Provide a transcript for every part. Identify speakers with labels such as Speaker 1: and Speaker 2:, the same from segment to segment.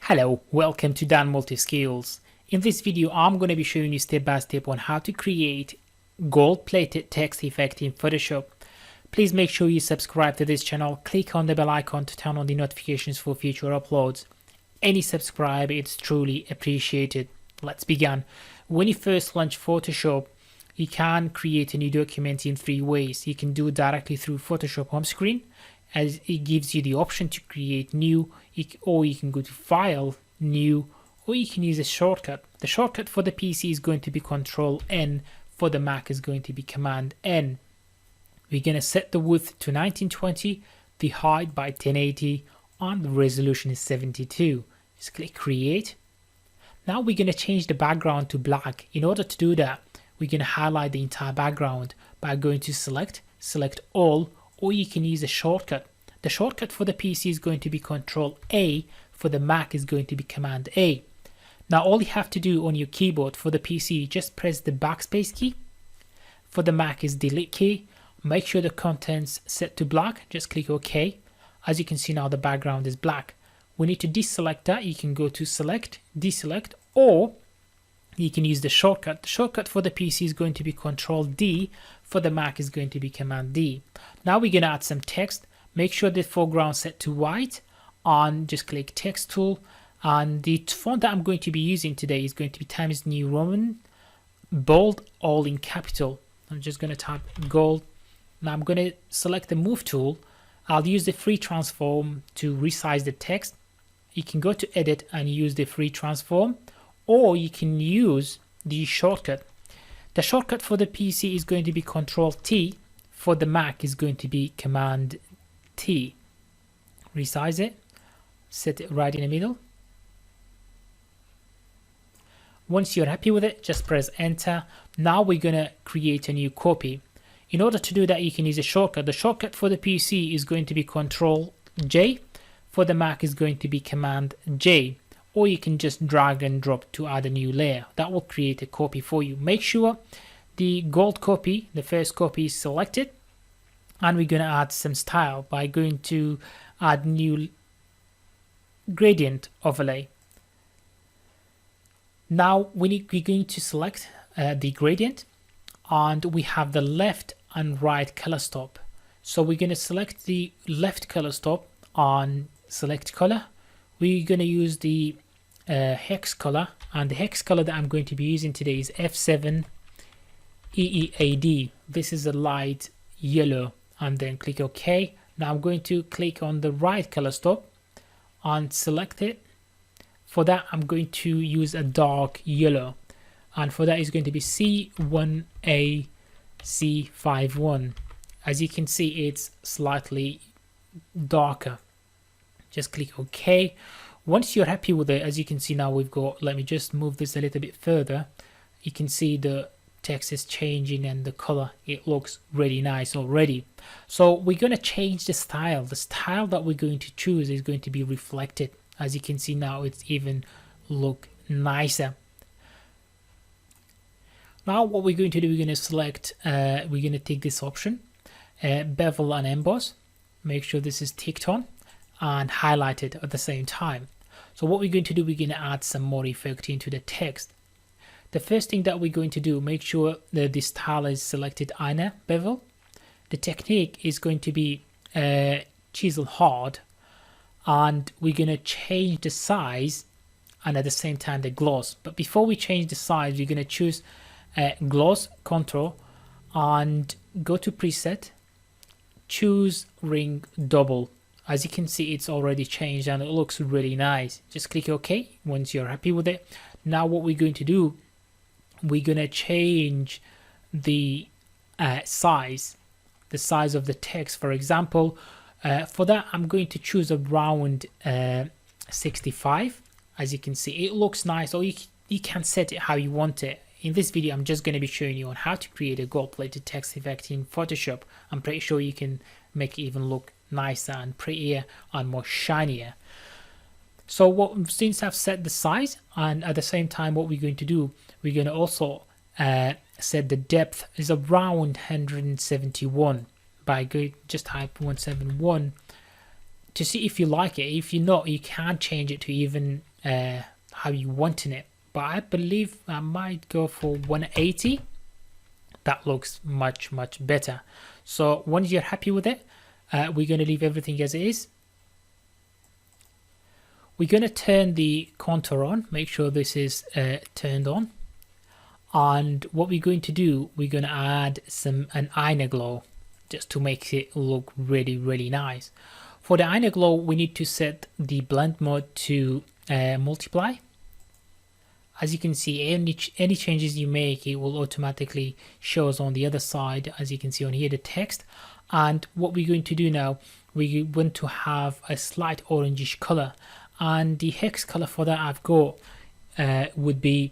Speaker 1: Hello, welcome to Dan Multi Skills. In this video, I'm going to be showing you step by step on how to create gold-plated text effect in Photoshop. Please make sure you subscribe to this channel, click on the bell icon to turn on the notifications for future uploads. Any subscribe is truly appreciated. Let's begin. When you first launch Photoshop, you can create a new document in three ways. You can do it directly through Photoshop home screen, as it gives you the option to create new, or you can go to File, New, or you can use a shortcut. The shortcut for the PC is going to be Control N, for the Mac is going to be Command N. We're going to set the width to 1920, the height by 1080, and the resolution is 72. Just click Create. Now we're going to change the background to black. In order to do that, we're going to highlight the entire background by going to Select All, or you can use a shortcut. The shortcut for the PC is going to be Control A, for the Mac is going to be Command A. Now all you have to do on your keyboard for the PC, just press the backspace key. For the Mac is Delete key. Make sure the contents set to black, just click OK. As you can see now the background is black. We need to deselect that. You can go to Select, Deselect, or you can use the shortcut. The shortcut for the PC is going to be Control D, for the Mac is going to be Command D. Now we're going to add some text. Make sure the foreground set to white, and just click Text Tool. And the font that I'm going to be using today is going to be Times New Roman, bold, all in capital. I'm just going to type gold. Now I'm going to select the Move tool. I'll use the free transform to resize the text. You can go to Edit and use the free transform, or you can use the shortcut. The shortcut for the PC is going to be Control T, for the Mac is going to be Command T. Resize it, set it right in the middle. Once you're happy with it, just press Enter. Now we're going to create a new copy. In order to do that, you can use a shortcut. The shortcut for the PC is going to be Control J, for the Mac is going to be Command J. Or you can just drag and drop to add a new layer. That will create a copy for you. Make sure the gold copy, the first copy, is selected. And we're going to add some style by going to add new gradient overlay. Now we're going to select the gradient, and we have the left and right color stop. So we're going to select the left color stop on Select Color. We're going to use the hex color, and the hex color that I'm going to be using today is F7 EEAD. This is a light yellow, and then click OK. Now I'm going to click on the right color stop and select it. For that I'm going to use a dark yellow, and for that is going to be C1A C51. As you can see, it's slightly darker. Just click OK. Once you're happy with it, as you can see now we've got, let me just move this a little bit further. You can see the text is changing and the color, it looks really nice already. So we're going to change the style. The style that we're going to choose is going to be reflected. As you can see now, it's even look nicer. Now what we're going to do, we're going to select, we're going to take this option, bevel and emboss. Make sure this is ticked on and highlight it at the same time. So what we're going to do, we're going to add some more effect into the text. The first thing that we're going to do, make sure that the style is selected Inner Bevel. The technique is going to be chisel hard, and we're going to change the size and at the same time the gloss. But before we change the size, we're going to choose gloss control and go to preset, choose ring double. As you can see, it's already changed and it looks really nice. Just click OK once you're happy with it. Now what we're going to do, we're going to change the size of the text. For example, for that I'm going to choose around 65. As you can see, it looks nice, or you can set it how you want it. In this video I'm just going to be showing you on how to create a gold-plated text effect in Photoshop. I'm pretty sure you can make it even look nicer and prettier and more shinier. So since I've set the size, and at the same time what we're going to do, we're going to also set the depth is around 171 by going just type 171 to see if you like it. If you not, you can change it to even how you wanting it, but I believe I might go for 180. That looks much better. So once you're happy with it, we're going to leave everything as it is. We're going to turn the contour on, make sure this is turned on. And what we're going to do, we're going to add an inner glow just to make it look really nice. For the inner glow, we need to set the blend mode to multiply. As you can see, any changes you make, it will automatically show us on the other side. As you can see on here, the text. And what we're going to do now, we want to have a slight orangish color, and the hex color for that I've got would be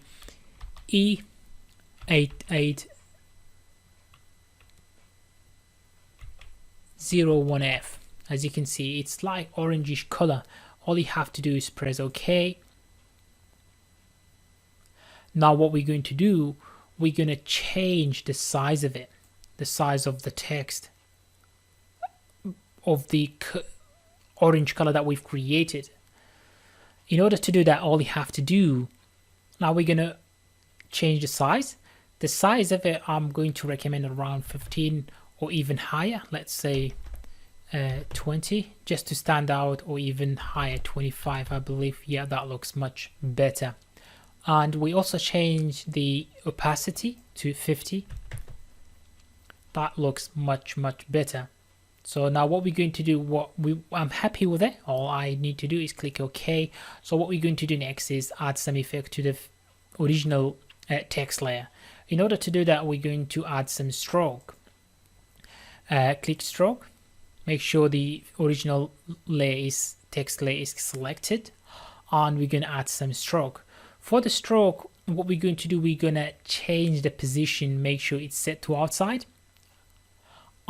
Speaker 1: E8801F. As you can see, it's like orangish color. All you have to do is press OK. Now what we're going to do, we're going to change the size of it, the size of the text of the orange color that we've created. In order to do that, all you have to do, now we're going to change the size. The size of it, I'm going to recommend around 15 or even higher. Let's say 20 just to stand out, or even higher, 25 I believe. Yeah, that looks much better. And we also change the opacity to 50. That looks much better. So now what we're going to do, I'm happy with it. All I need to do is click OK. So what we're going to do next is add some effect to the original text layer. In order to do that, we're going to add some stroke. Click stroke. Make sure the original layer text layer is selected, and we're going to add some stroke. For the stroke, what we're going to do, we're going to change the position, make sure it's set to outside.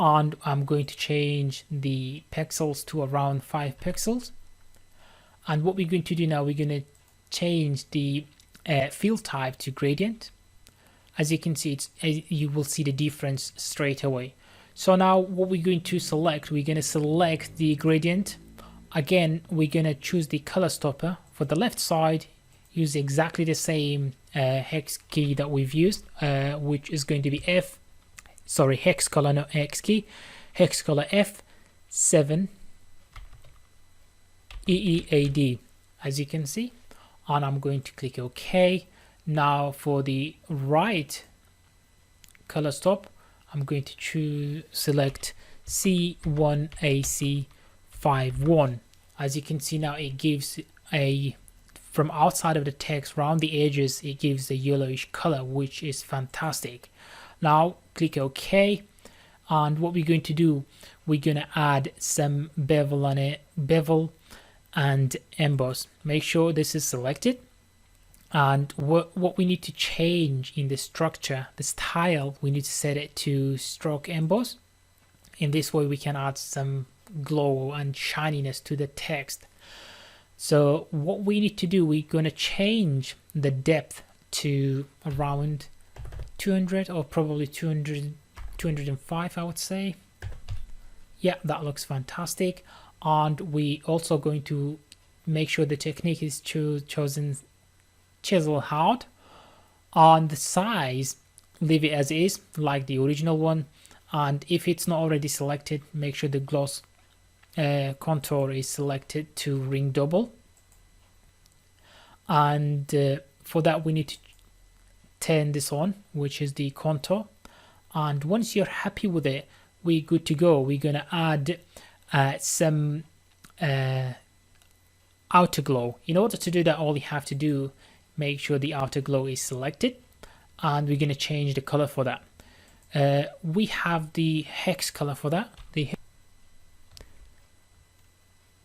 Speaker 1: And I'm going to change the pixels to around 5 pixels. And what we're going to do now, we're going to change the fill type to gradient. As you can see, you will see the difference straight away. So now what we're going to select, we're going to select the gradient. Again, we're going to choose the color stopper. For the left side, use exactly the same hex key that we've used, which is going to be hex color, not hex key, hex color F7 EEAD, as you can see. And I'm going to click OK. Now for the right color stop, I'm going to select C1AC51. As you can see now, it gives from outside of the text, around the edges, it gives a yellowish color, which is fantastic. Now click OK, and what we're going to do, we're going to add some bevel on it, bevel and emboss. Make sure this is selected. And what we need to change in the structure, the style, we need to set it to stroke emboss. In this way we can add some glow and shininess to the text. So what we need to do, we're going to change the depth to around 200 or probably 205 I would say. Yeah, that looks fantastic. And we also going to make sure the technique is chosen chisel hard. On the size, leave it as is like the original one, and if it's not already selected, make sure the gloss contour is selected to ring double. And for that we need to turn this on, which is the contour. And once you're happy with it, we're good to go. We're gonna add some outer glow. In order to do that, all you have to do, make sure the outer glow is selected, and we're going to change the color for that. We have the hex color for that. The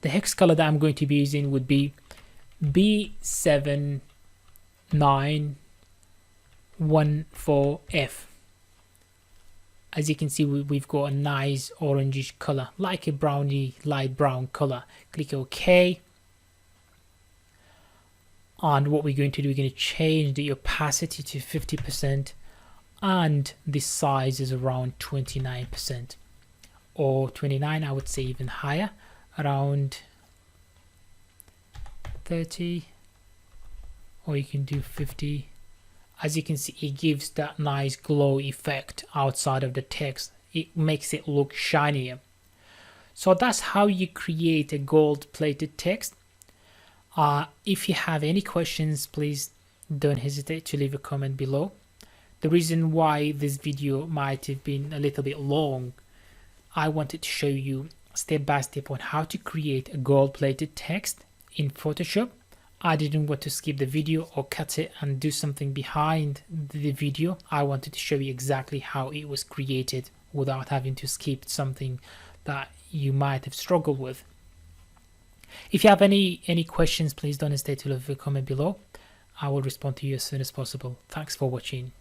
Speaker 1: hex color that I'm going to be using would be B7914F. As you can see, we've got a nice orangish color, like a browny light brown color. Click OK. And what we're going to do, we're going to change the opacity to 50%, and the size is around 29% or 29, I would say even higher, around 30. or you can do 50. As you can see, it gives that nice glow effect outside of the text. It makes it look shinier. So that's how you create a gold-plated text. If you have any questions, please don't hesitate to leave a comment below. The reason why this video might have been a little bit long, I wanted to show you step by step on how to create a gold-plated text in Photoshop. I didn't want to skip the video or cut it and do something behind the video. I wanted to show you exactly how it was created without having to skip something that you might have struggled with. If you have any questions, please don't hesitate to leave a comment below. I will respond to you as soon as possible. Thanks for watching.